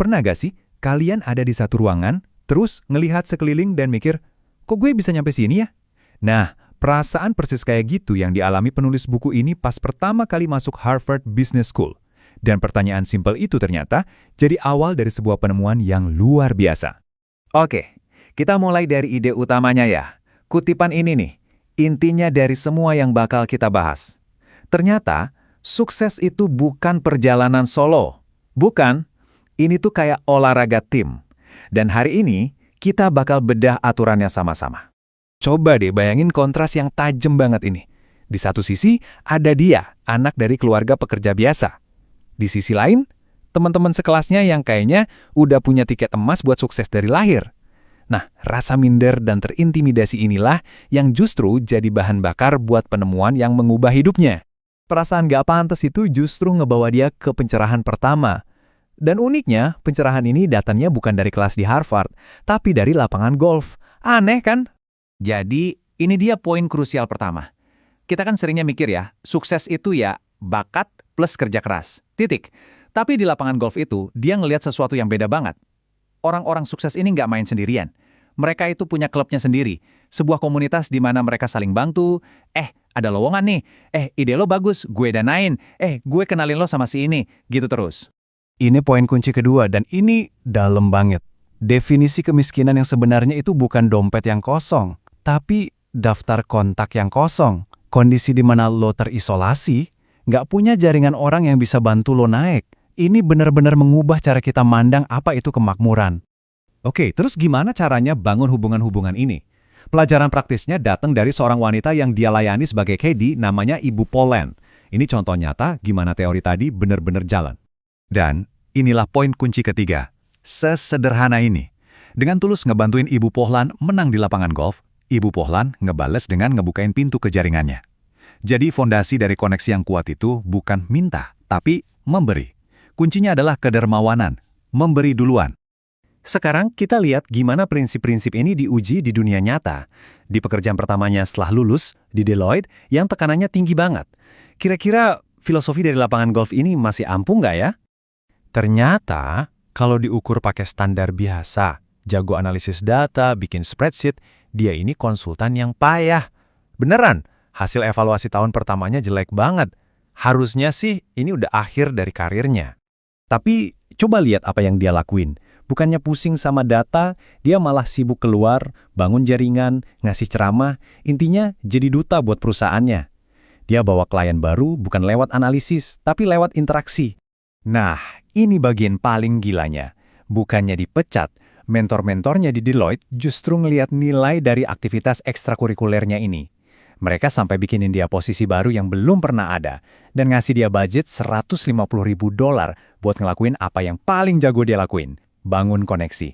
Pernah gak sih kalian ada di satu ruangan, terus ngelihat sekeliling dan mikir, kok gue bisa nyampe sini ya? Nah, perasaan persis kayak gitu yang dialami penulis buku ini pas pertama kali masuk Harvard Business School. Dan pertanyaan simpel itu ternyata jadi awal dari sebuah penemuan yang luar biasa. Oke, kita mulai dari ide utamanya ya. Kutipan ini nih, intinya dari semua yang bakal kita bahas. Ternyata, sukses itu bukan perjalanan solo. Bukan, ini tuh kayak olahraga tim. Dan hari ini, kita bakal bedah aturannya sama-sama. Coba deh bayangin kontras yang tajam banget ini. Di satu sisi, ada dia, anak dari keluarga pekerja biasa. Di sisi lain, teman-teman sekelasnya yang kayaknya udah punya tiket emas buat sukses dari lahir. Nah, rasa minder dan terintimidasi inilah yang justru jadi bahan bakar buat penemuan yang mengubah hidupnya. Perasaan gak pantas itu justru ngebawa dia ke pencerahan pertama. Dan uniknya, pencerahan ini datangnya bukan dari kelas di Harvard, tapi dari lapangan golf. Aneh kan? Jadi, ini dia poin krusial pertama. Kita kan seringnya mikir ya, sukses itu ya bakat plus kerja keras. Titik. Tapi di lapangan golf itu, dia ngelihat sesuatu yang beda banget. Orang-orang sukses ini nggak main sendirian. Mereka itu punya klubnya sendiri. Sebuah komunitas di mana mereka saling bantu. Ada lowongan nih. Ide lo bagus, gue danain. Gue kenalin lo sama si ini. Gitu terus. Ini poin kunci kedua dan ini dalam banget. Definisi kemiskinan yang sebenarnya itu bukan dompet yang kosong, tapi daftar kontak yang kosong. Kondisi di mana lo terisolasi, nggak punya jaringan orang yang bisa bantu lo naik. Ini benar-benar mengubah cara kita mandang apa itu kemakmuran. Oke, terus gimana caranya bangun hubungan-hubungan ini? Pelajaran praktisnya datang dari seorang wanita yang dia layani sebagai caddy namanya Ibu Poland. Ini contoh nyata gimana teori tadi benar-benar jalan. Dan inilah poin kunci ketiga. Sesederhana ini. Dengan tulus ngebantuin Ibu Poland menang di lapangan golf, Ibu Poland ngebales dengan ngebukain pintu ke jaringannya. Jadi fondasi dari koneksi yang kuat itu bukan minta, tapi memberi. Kuncinya adalah kedermawanan, memberi duluan. Sekarang kita lihat gimana prinsip-prinsip ini diuji di dunia nyata. Di pekerjaan pertamanya setelah lulus, di Deloitte, yang tekanannya tinggi banget. Kira-kira filosofi dari lapangan golf ini masih ampuh nggak ya? Ternyata, kalau diukur pakai standar biasa, jago analisis data, bikin spreadsheet, dia ini konsultan yang payah. Beneran, hasil evaluasi tahun pertamanya jelek banget. Harusnya sih ini udah akhir dari karirnya. Tapi coba lihat apa yang dia lakuin. Bukannya pusing sama data, dia malah sibuk keluar, bangun jaringan, ngasih ceramah, intinya jadi duta buat perusahaannya. Dia bawa klien baru bukan lewat analisis, tapi lewat interaksi. Nah, ini bagian paling gilanya. Bukannya dipecat, mentor-mentornya di Deloitte justru ngelihat nilai dari aktivitas ekstrakurikulernya ini. Mereka sampai bikinin dia posisi baru yang belum pernah ada, dan ngasih dia budget $150.000 buat ngelakuin apa yang paling jago dia lakuin. Bangun koneksi.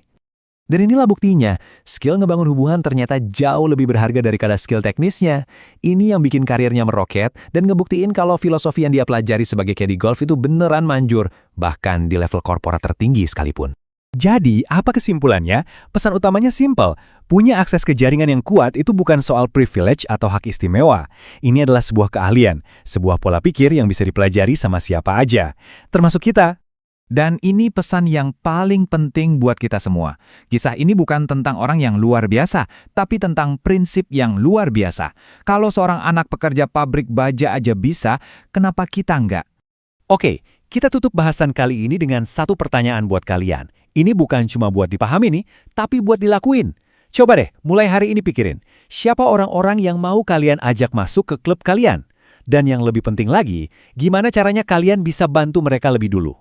Dan inilah buktinya, skill ngebangun hubungan ternyata jauh lebih berharga daripada skill teknisnya. Ini yang bikin karirnya meroket dan ngebuktiin kalau filosofi yang dia pelajari sebagai caddy golf itu beneran manjur, bahkan di level korporat tertinggi sekalipun. Jadi, apa kesimpulannya? Pesan utamanya simpel. Punya akses ke jaringan yang kuat itu bukan soal privilege atau hak istimewa. Ini adalah sebuah keahlian, sebuah pola pikir yang bisa dipelajari sama siapa aja, termasuk kita. Dan ini pesan yang paling penting buat kita semua. Kisah ini bukan tentang orang yang luar biasa, tapi tentang prinsip yang luar biasa. Kalau seorang anak pekerja pabrik baja aja bisa, kenapa kita enggak? Oke, kita tutup bahasan kali ini dengan satu pertanyaan buat kalian. Ini bukan cuma buat dipahami nih, tapi buat dilakuin. Coba deh, mulai hari ini pikirin, siapa orang-orang yang mau kalian ajak masuk ke klub kalian? Dan yang lebih penting lagi, gimana caranya kalian bisa bantu mereka lebih dulu?